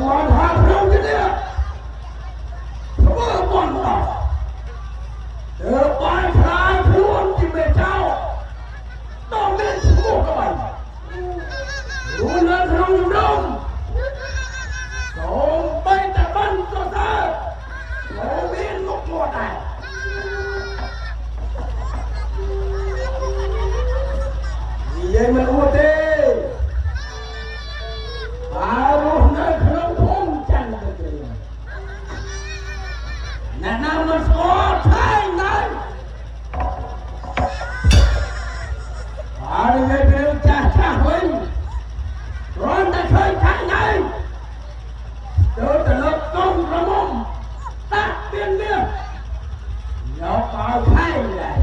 còn hạt đâu chứ nè vừa còn đỏ từ bài khai luôn thì mẹ cháu tao biết số các bạn luôn lên không đông sống bay ta bắn cho ta số biến một mùa này vậy mình mua tê baru nak kelompok jangan berjalan. Nak nama sekolah thay ngay. Hari ini beliau cah win, ron dah chơi thay ngay. Tôi đã lập công ra mông, tác biên biên, nhọc vào thay lại.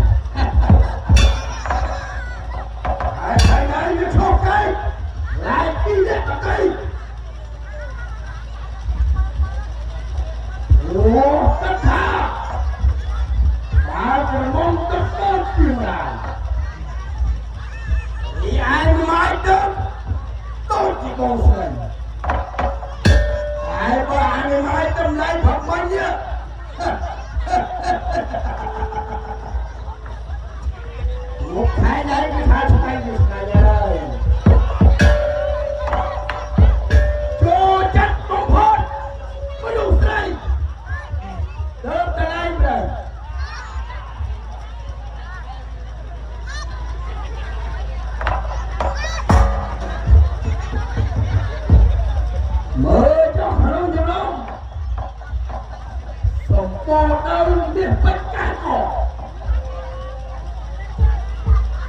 Thay ngay như chọc cây, lại đi đến cây. Ủa, tất cả đã phải mong tất tốt chuyện này thì ai mãi được tôi chỉ còn sườn ai có ai mãi tâm lấy Phật bánh nhé một thái đấy cái thái thay như này ơi cho chắc không hết có đủ đây đớp ta đây rồi mở cho khởi cho nó sống bò đâu biết bắt cá cỏ